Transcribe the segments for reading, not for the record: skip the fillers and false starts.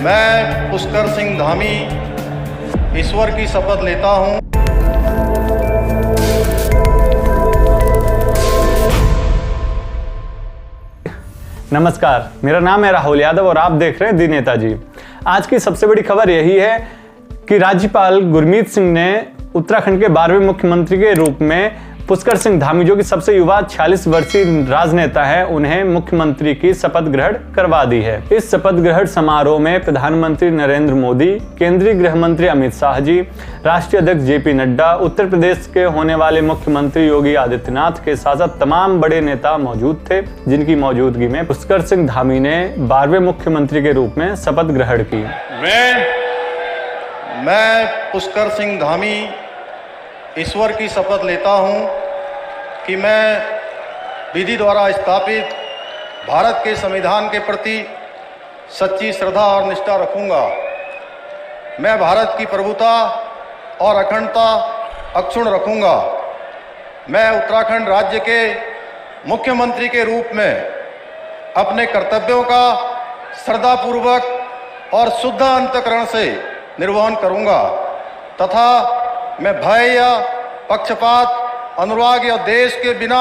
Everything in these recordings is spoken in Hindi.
मैं पुष्कर सिंह धामी ईश्वर की शपथ लेता हूं। नमस्कार, मेरा नाम है राहुल यादव और आप देख रहे हैं दी नेताजी। आज की सबसे बड़ी खबर यही है कि राज्यपाल गुरमीत सिंह ने उत्तराखंड के 12वें मुख्यमंत्री के रूप में पुष्कर सिंह धामी, जो कि सबसे युवा 46 वर्षीय राजनेता है, उन्हें मुख्यमंत्री की शपथ ग्रहण करवा दी है। इस शपथ ग्रहण समारोह में प्रधानमंत्री नरेंद्र मोदी, केंद्रीय गृह मंत्री अमित शाह जी, राष्ट्रीय अध्यक्ष जेपी नड्डा, उत्तर प्रदेश के होने वाले मुख्यमंत्री योगी आदित्यनाथ के साथ साथ तमाम बड़े नेता मौजूद थे, जिनकी मौजूदगी में पुष्कर सिंह धामी ने 12वें मुख्यमंत्री के रूप में शपथ ग्रहण की। मैं पुष्कर सिंह धामी ईश्वर की शपथ लेता हूं कि मैं विधि द्वारा स्थापित भारत के संविधान के प्रति सच्ची श्रद्धा और निष्ठा रखूंगा। मैं भारत की प्रभुता और अखंडता अक्षुण्ण रखूंगा। मैं उत्तराखंड राज्य के मुख्यमंत्री के रूप में अपने कर्तव्यों का श्रद्धापूर्वक और शुद्ध अंतःकरण से निर्वहन करूंगा तथा मैं भय या पक्षपात, अनुराग या देश के बिना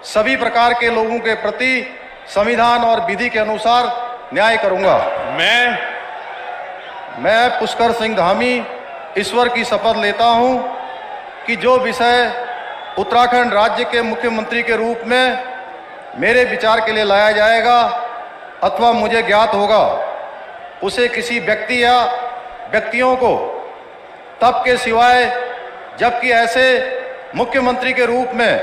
सभी प्रकार के लोगों के प्रति संविधान और विधि के अनुसार न्याय करूंगा। मैं पुष्कर सिंह धामी ईश्वर की शपथ लेता हूं कि जो विषय उत्तराखंड राज्य के मुख्यमंत्री के रूप में मेरे विचार के लिए लाया जाएगा अथवा मुझे ज्ञात होगा, उसे किसी व्यक्ति या व्यक्तियों को तब के सिवाय जबकि ऐसे मुख्यमंत्री के रूप में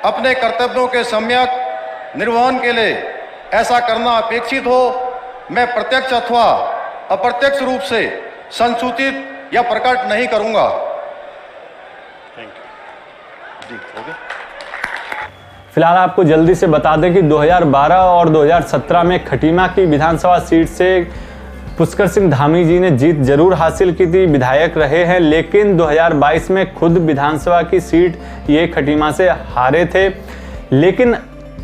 अपने कर्तव्यों के सम्यक निर्वहन के लिए ऐसा करना अपेक्षित हो, मैं प्रत्यक्ष अथवा अप्रत्यक्ष रूप से संसूचित या प्रकट नहीं करूंगा। फिलहाल आपको जल्दी से बता दें कि 2012 और 2017 में खटीमा की विधानसभा सीट से पुष्कर सिंह धामी जी ने जीत जरूर हासिल की थी, विधायक रहे हैं, लेकिन 2022 में खुद विधानसभा की सीट ये खटीमा से हारे थे। लेकिन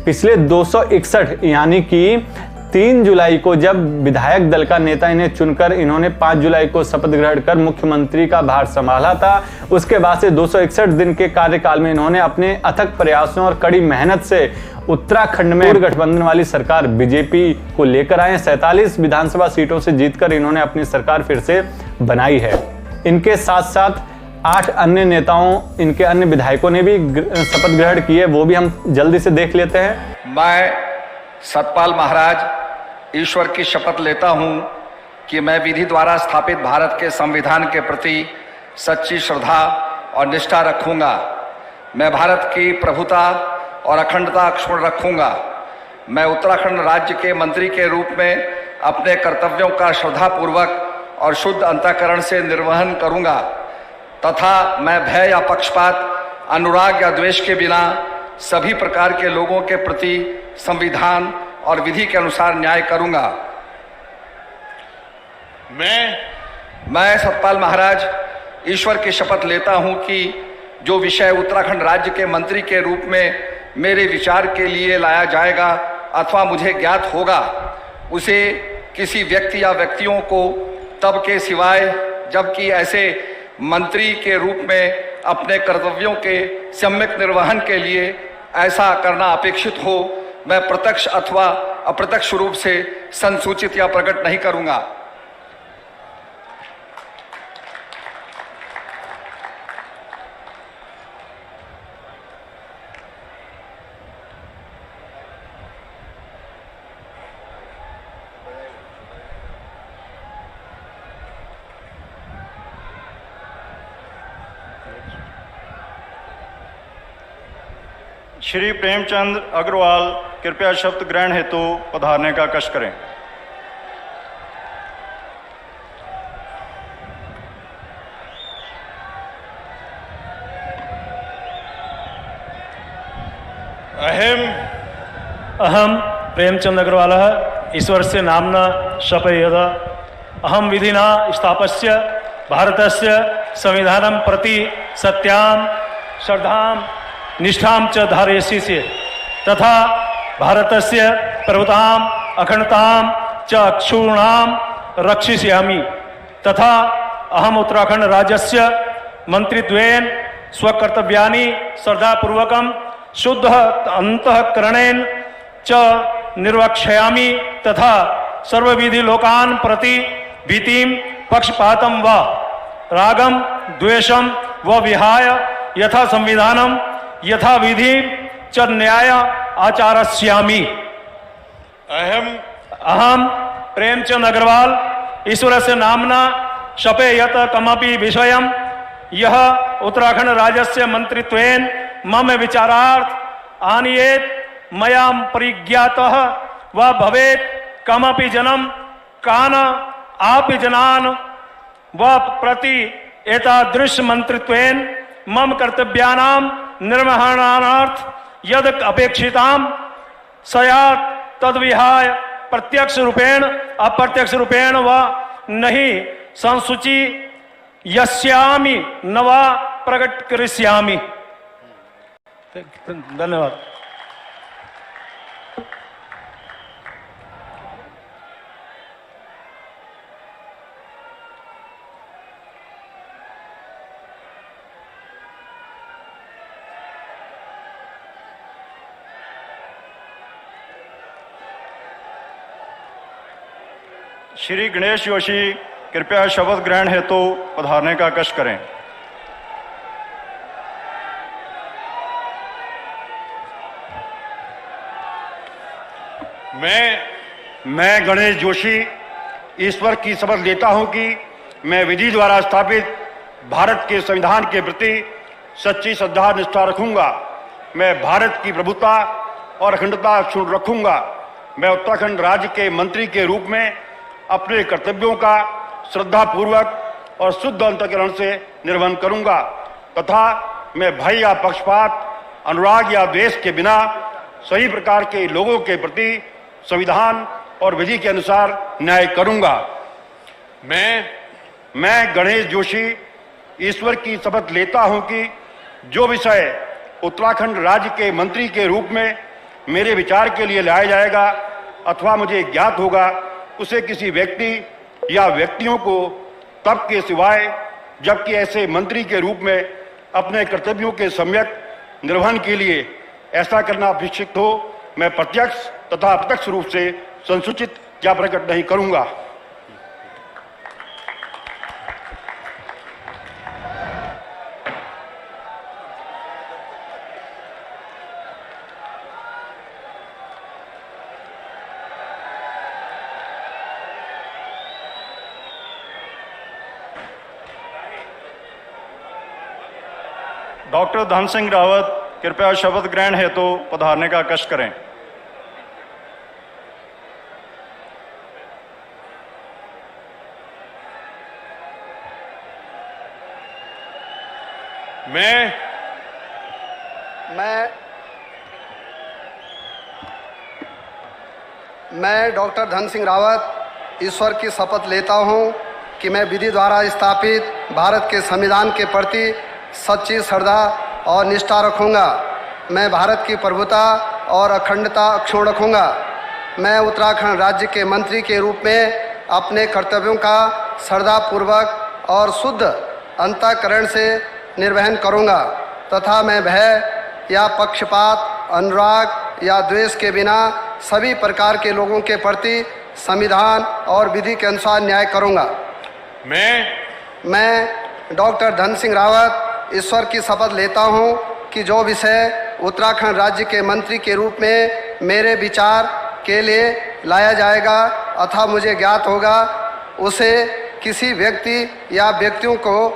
पिछले 261 यानी कि 3 जुलाई को जब विधायक दल का नेता इन्हें चुनकर इन्होंने 5 जुलाई को शपथ ग्रहण कर मुख्यमंत्री का भार संभाला था, उसके बाद से 261 दिन के कार्यकाल में इन्होंने अपने अथक प्रयासों और कड़ी मेहनत से उत्तराखंड में गठबंधन वाली सरकार बीजेपी को लेकर आए। 47 विधानसभा सीटों से जीतकर इन्होंने अपनी सरकार फिर से बनाई है। इनके साथ साथ 8 अन्य नेताओं, इनके अन्य विधायकों ने भी शपथ ग्रहण की है, वो भी हम जल्दी से देख लेते हैं। मैं सतपाल महाराज ईश्वर की शपथ लेता हूं कि मैं विधि द्वारा स्थापित भारत के संविधान के प्रति सच्ची श्रद्धा और निष्ठा रखूंगा। मैं भारत की प्रभुता और अखंडता अक्षुण्ण रखूंगा। मैं उत्तराखंड राज्य के मंत्री के रूप में अपने कर्तव्यों का श्रद्धापूर्वक और शुद्ध अंतःकरण से निर्वहन करूंगा तथा मैं भय या पक्षपात, अनुराग या द्वेष के बिना सभी प्रकार के लोगों के प्रति संविधान और विधि के अनुसार न्याय करूंगा। मैं सतपाल महाराज ईश्वर की शपथ लेता हूं कि जो विषय उत्तराखंड राज्य के मंत्री के रूप में मेरे विचार के लिए लाया जाएगा अथवा मुझे ज्ञात होगा, उसे किसी व्यक्ति या व्यक्तियों को तब के सिवाय जबकि ऐसे मंत्री के रूप में अपने कर्तव्यों के सम्यक निर्वहन के लिए ऐसा करना अपेक्षित हो, मैं प्रत्यक्ष अथवा अप्रत्यक्ष रूप से संसूचित या प्रकट नहीं करूंगा। श्री प्रेमचंद अग्रवाल कृपया शपथ ग्रहण हेतु पधारने का कष्ट करें। अहम प्रेमचंद अग्रवाल ईश्वर से नामना शपयेद अहम विधिना स्थापस्य भारतस्य संविधानं प्रति सत्यां श्रद्धां निष्ठां च धारयसि तथा भारतस्य प्रभुतां अखंडतां च अक्षुण्णां रक्षिष्यामि तथा अहम उत्तराखंड राज्यस्य मंत्रित्वेन स्वकर्तव्यानि श्रद्धापूर्वकं शुद्ध अंतःकरणेन च निर्वक्ष्यामि तथा सर्वविधि लोकान् प्रति भीतिं पक्षपातं व रागं द्वेषं व विहाय यथा संविधानं यथा विधि च न्याय आचरिष्यामि। अहम प्रेमचंद अग्रवाल ईश्वरस्य नाम्ना शपे यत कमपि विषयं यह उत्तराखंड राज्यस्य मंत्रित्वेन मम विचारार्थ आनीयेत मया परिज्ञातः व भवेत् कमपि जनं कान आपि जनान् व प्रति एतादृश मंत्रित्वेन मम कर्तव्यानां निर्वहणार्थ यद अपेक्षितां स्यात् तद्विहाय प्रत्यक्ष रूपेण अप्रत्यक्ष रूपेण व नहीं संसूची यस्यामि न वा प्रकट करिष्यामि। धन्यवाद। श्री गणेश जोशी कृपया शपथ ग्रहण हेतु पधारने का कष्ट करें। मैं गणेश जोशी ईश्वर की शपथ लेता हूं कि मैं विधि द्वारा स्थापित भारत के संविधान के प्रति सच्ची श्रद्धा निष्ठा रखूंगा। मैं भारत की प्रभुता और अखंडता अक्षुण्ण रखूंगा। मैं उत्तराखंड राज्य के मंत्री के रूप में अपने कर्तव्यों का श्रद्धापूर्वक और शुद्ध अंतःकरण से निर्वहन करूंगा तथा मैं भय या पक्षपात, अनुराग या द्वेष के बिना सही प्रकार के लोगों के प्रति संविधान और विधि के अनुसार न्याय करूंगा। मैं गणेश जोशी ईश्वर की शपथ लेता हूं कि जो विषय उत्तराखंड राज्य के मंत्री के रूप में मेरे विचार के लिए लाया जाएगा अथवा मुझे ज्ञात होगा उसे किसी व्यक्ति या व्यक्तियों को तब के सिवाय जबकि ऐसे मंत्री के रूप में अपने कर्तव्यों के सम्यक निर्वहन के लिए ऐसा करना अपेक्षित हो, मैं प्रत्यक्ष तथा अप्रत्यक्ष रूप से संसूचित या प्रकट नहीं करूंगा। डॉक्टर धन सिंह रावत कृपया शपथ ग्रहण हेतु पधारने का कष्ट करें। मैं डॉक्टर धन सिंह रावत ईश्वर की शपथ लेता हूं कि मैं विधि द्वारा स्थापित भारत के संविधान के प्रति सच्ची श्रद्धा और निष्ठा रखूंगा। मैं भारत की प्रभुता और अखंडता अक्षुण्ण रखूंगा। मैं उत्तराखंड राज्य के मंत्री के रूप में अपने कर्तव्यों का श्रद्धापूर्वक और शुद्ध अंतःकरण से निर्वहन करूंगा तथा मैं भय या पक्षपात, अनुराग या द्वेष के बिना सभी प्रकार के लोगों के प्रति संविधान और विधि के अनुसार न्याय करूंगा। मैं डॉक्टर धन सिंह रावत ईश्वर की शपथ लेता हूं कि जो विषय उत्तराखंड राज्य के मंत्री के रूप में मेरे विचार के लिए लाया जाएगा अथवा मुझे ज्ञात होगा उसे किसी व्यक्ति या व्यक्तियों को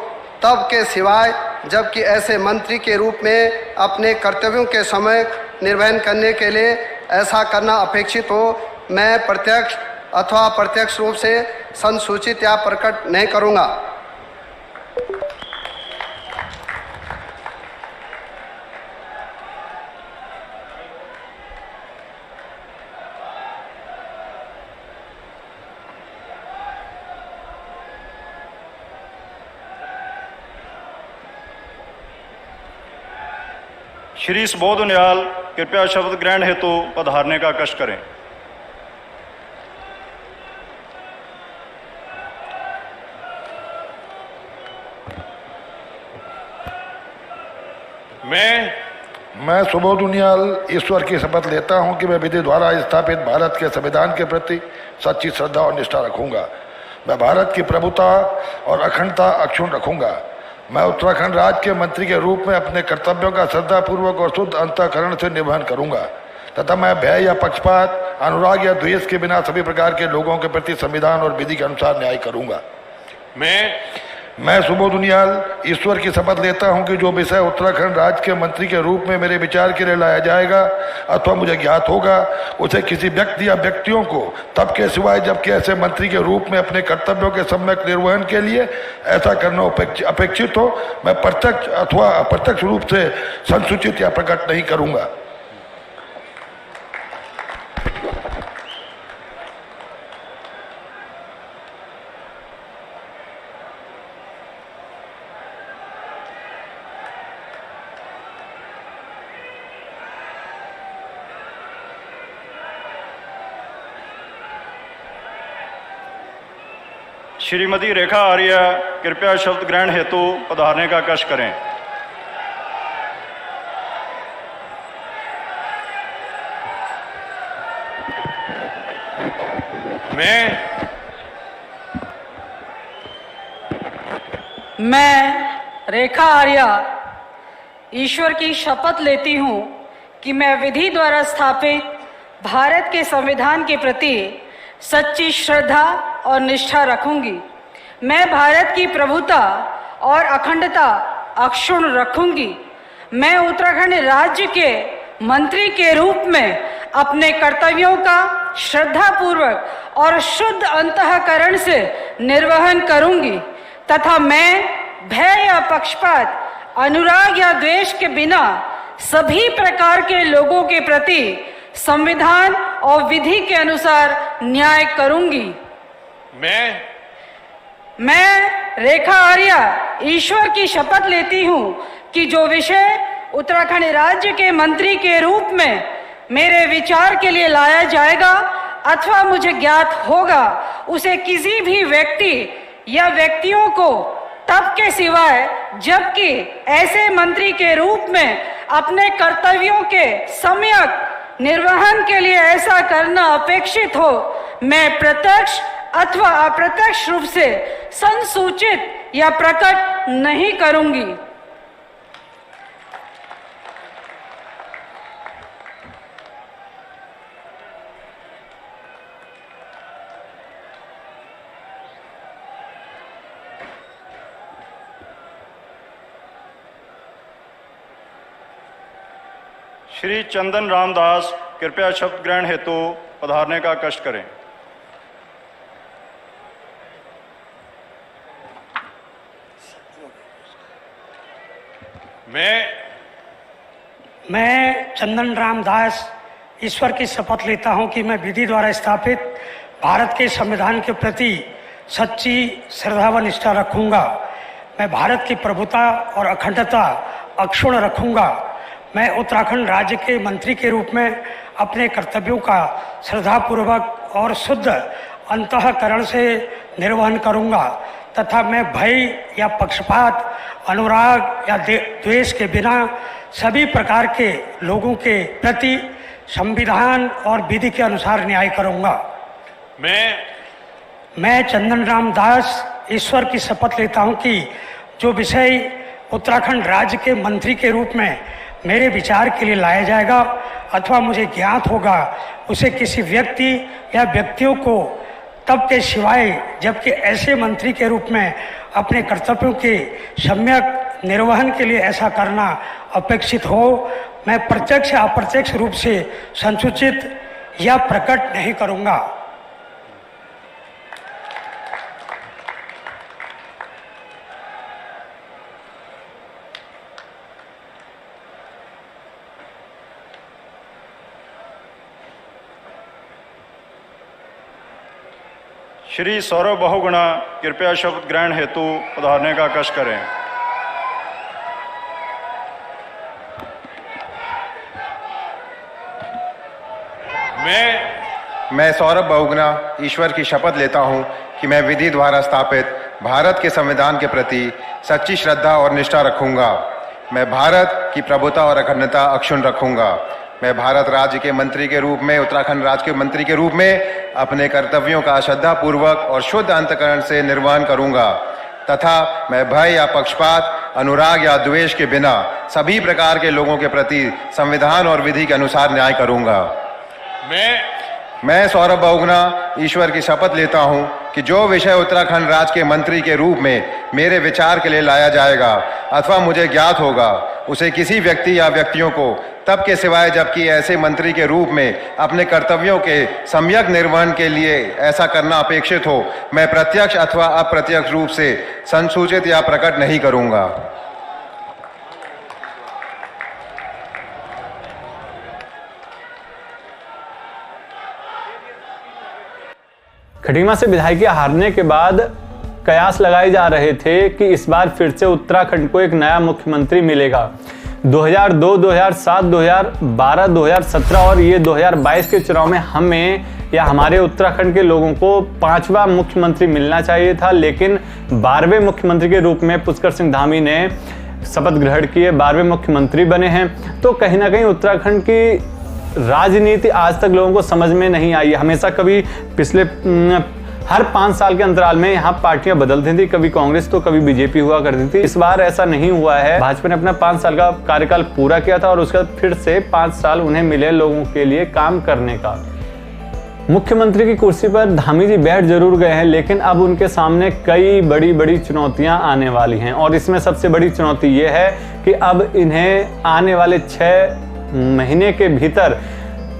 तब के सिवाय जबकि ऐसे मंत्री के रूप में अपने कर्तव्यों के समय निर्वहन करने के लिए ऐसा करना अपेक्षित हो, मैं प्रत्यक्ष अथवा अप्रत्यक्ष रूप से संसूचित या प्रकट नहीं करूंगा। श्री सुबोध उनियाल कृपया शपथ ग्रहण हेतु पधारने का कष्ट करें। मैं सुबोध उनियाल ईश्वर की शपथ लेता हूं कि मैं विधि द्वारा स्थापित भारत के संविधान के प्रति सच्ची श्रद्धा और निष्ठा रखूंगा। मैं भारत की प्रभुता और अखंडता अक्षुण्ण रखूंगा। मैं उत्तराखंड राज्य के मंत्री के रूप में अपने कर्तव्यों का श्रद्धापूर्वक और शुद्ध अंतःकरण से निर्वहन करूंगा तथा मैं भय या पक्षपात, अनुराग या द्वेष के बिना सभी प्रकार के लोगों के प्रति संविधान और विधि के अनुसार न्याय करूंगा। मैं सुबोध उनियाल ईश्वर की शपथ लेता हूं कि जो विषय उत्तराखंड राज्य के मंत्री के रूप में मेरे विचार के लिए लाया जाएगा अथवा मुझे ज्ञात होगा, उसे किसी व्यक्ति या व्यक्तियों को तब के सिवाय जबकि ऐसे मंत्री के रूप में अपने कर्तव्यों के सम्यक निर्वहन के लिए ऐसा करना अपेक्षित हो, मैं प्रत्यक्ष अथवा अप्रत्यक्ष रूप से संसूचित या प्रकट नहीं करूंगा। श्रीमती रेखा आर्य कृपया शब्द ग्रहण हेतु पधारने का कष्ट करें। मैं रेखा आर्या ईश्वर की शपथ लेती हूँ कि मैं विधि द्वारा स्थापित भारत के संविधान के प्रति सच्ची श्रद्धा और निष्ठा रखूंगी। मैं भारत की प्रभुता और अखंडता अक्षुण्ण रखूंगी। मैं उत्तराखंड राज्य के मंत्री के रूप में अपने कर्तव्यों का श्रद्धापूर्वक और शुद्ध अंतःकरण से निर्वहन करूंगी तथा मैं भय या पक्षपात, अनुराग या द्वेष के बिना सभी प्रकार के लोगों के प्रति संविधान और विधि के अनुसार न्याय करूंगी। मैं रेखा आर्या ईश्वर की शपथ लेती हूँ कि जो विषय उत्तराखंड राज्य के मंत्री के रूप में मेरे विचार के लिए लाया जाएगा अथवा मुझे ज्ञात होगा, उसे किसी भी व्यक्ति या व्यक्तियों को तब के सिवाय जबकि ऐसे मंत्री के रूप में अपने कर्तव्यों के सम्यक निर्वहन के लिए ऐसा करना अपेक्षित हो, मैं प्रत्यक्ष अथवा अप्रत्यक्ष रूप से संसूचित या प्रकट नहीं करूंगी। श्री चंदन रामदास कृपया शब्द ग्रहण हेतु पधारने का कष्ट करें। मैं चंदन रामदास ईश्वर की शपथ लेता हूं कि मैं विधि द्वारा स्थापित भारत के संविधान के प्रति सच्ची श्रद्धा व निष्ठा रखूंगा। मैं भारत की प्रभुता और अखंडता अक्षुण्ण रखूंगा। मैं उत्तराखंड राज्य के मंत्री के रूप में अपने कर्तव्यों का श्रद्धापूर्वक और शुद्ध अंतःकरण से निर्वहन करूंगा तथा मैं भय या पक्षपात, अनुराग या द्वेष के बिना सभी प्रकार के लोगों के प्रति संविधान और विधि के अनुसार न्याय करूंगा। मैं चंदन राम दास ईश्वर की शपथ लेता हूं कि जो विषय उत्तराखंड राज्य के मंत्री के रूप में मेरे विचार के लिए लाया जाएगा अथवा मुझे ज्ञात होगा, उसे किसी व्यक्ति या व्यक्तियों को तब के सिवाय जबकि ऐसे मंत्री के रूप में अपने कर्तव्यों के सम्यक निर्वहन के लिए ऐसा करना अपेक्षित हो, मैं प्रत्यक्ष या अप्रत्यक्ष रूप से संसूचित या प्रकट नहीं करूंगा। श्री सौरभ बहुगुणा कृपया शब्द ग्रहण हेतु पधारने का कष्ट करें। मैं सौरभ बहुगुणा ईश्वर की शपथ लेता हूं कि मैं विधि द्वारा स्थापित भारत के संविधान के प्रति सच्ची श्रद्धा और निष्ठा रखूंगा। मैं भारत की प्रभुता और अखंडता अक्षुण्ण रखूंगा। मैं भारत राज्य के मंत्री के रूप में, उत्तराखंड राज्य के मंत्री के रूप में अपने कर्तव्यों का श्रद्धापूर्वक और शुद्ध अंतःकरण से निर्वहन करूंगा तथा मैं भय या पक्षपात, अनुराग या द्वेष के बिना सभी प्रकार के लोगों के प्रति संविधान और विधि के अनुसार न्याय करूंगा। मैं सौरभ बहुगुणा ईश्वर की शपथ लेता हूं कि जो विषय उत्तराखंड राज्य के मंत्री के रूप में मेरे विचार के लिए लाया जाएगा अथवा मुझे ज्ञात होगा, उसे किसी व्यक्ति या व्यक्तियों को तब के सिवाय जबकि ऐसे मंत्री के रूप में अपने कर्तव्यों के सम्यक निर्वहन के लिए ऐसा करना अपेक्षित हो, मैं प्रत्यक्ष अथवा अप्रत्यक्ष रूप से संसूचित या प्रकट नहीं करूंगा। खटीमा से विधायिका हारने के बाद कयास लगाए जा रहे थे कि इस बार फिर से उत्तराखंड को एक नया मुख्यमंत्री मिलेगा। 2002, 2007, 2012, 2017 और ये 2022 के चुनाव में हमें या हमारे उत्तराखंड के लोगों को 5वां मुख्यमंत्री मिलना चाहिए था, लेकिन 12वें मुख्यमंत्री के रूप में पुष्कर सिंह धामी ने शपथ ग्रहण किए, 12वें मुख्यमंत्री बने हैं। तो कहीं ना कहीं उत्तराखंड की राजनीति आज तक लोगों को समझ में नहीं आई है। हमेशा कभी पिछले हर 5 साल के अंतराल में यहाँ पार्टियां बदलती थी, कभी कांग्रेस तो कभी बीजेपी हुआ करती थी। इस बार ऐसा नहीं हुआ है। भाजपा ने अपना 5 साल का कार्यकाल पूरा किया था और उसके बाद फिर से 5 साल उन्हें मिले लोगों के लिए काम करने का। मुख्यमंत्री की कुर्सी पर धामी जी बैठ जरूर गए हैं, लेकिन अब उनके सामने कई बड़ी बड़ी चुनौतियां आने वाली हैं और इसमें सबसे बड़ी चुनौती ये है कि अब इन्हें आने वाले 6 महीने के भीतर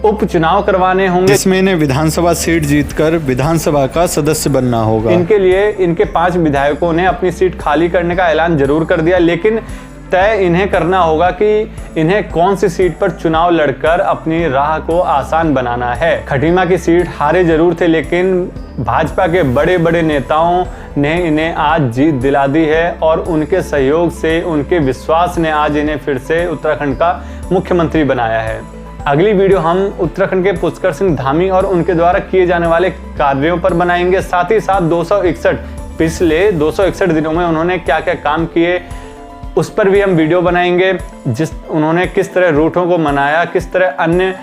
उपचुनाव करवाने होंगे, जिसमें इन्हें विधानसभा सीट जीतकर विधानसभा का सदस्य बनना होगा। इनके लिए इनके 5 विधायकों ने अपनी सीट खाली करने का ऐलान जरूर कर दिया, लेकिन तय इन्हें करना होगा कि इन्हें कौन सी सीट पर चुनाव लड़कर अपनी राह को आसान बनाना है। खटीमा की सीट हारे जरूर थे, लेकिन भाजपा के बड़े बड़े नेताओं ने इन्हें आज जीत दिला दी है और उनके सहयोग से, उनके विश्वास ने आज इन्हें फिर से उत्तराखंड का मुख्यमंत्री बनाया है। अगली वीडियो हम उत्तराखंड के पुष्कर सिंह धामी और उनके द्वारा किए जाने वाले कार्यों पर बनाएंगे, साथ ही साथ 261 पिछले 261 दिनों में उन्होंने क्या क्या काम किए उस पर भी हम वीडियो बनाएंगे। उन्होंने किस तरह रूठों को मनाया, किस तरह अन्य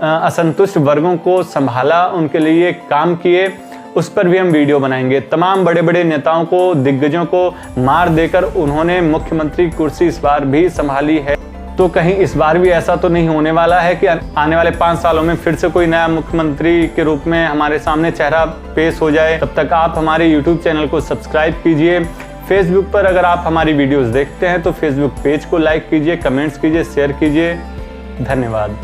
असंतुष्ट वर्गों को संभाला, उनके लिए काम किए, उस पर भी हम वीडियो बनाएंगे। तमाम बड़े बड़े नेताओं को, दिग्गजों को मार देकर उन्होंने मुख्यमंत्री कुर्सी इस बार भी संभाली है। तो कहीं इस बार भी ऐसा तो नहीं होने वाला है कि आने वाले 5 सालों में फिर से कोई नया मुख्यमंत्री के रूप में हमारे सामने चेहरा पेश हो जाए। तब तक आप हमारे YouTube चैनल को सब्सक्राइब कीजिए। फेसबुक पर अगर आप हमारी वीडियोस देखते हैं तो फेसबुक पेज को लाइक कीजिए, कमेंट्स कीजिए, शेयर कीजिए। धन्यवाद।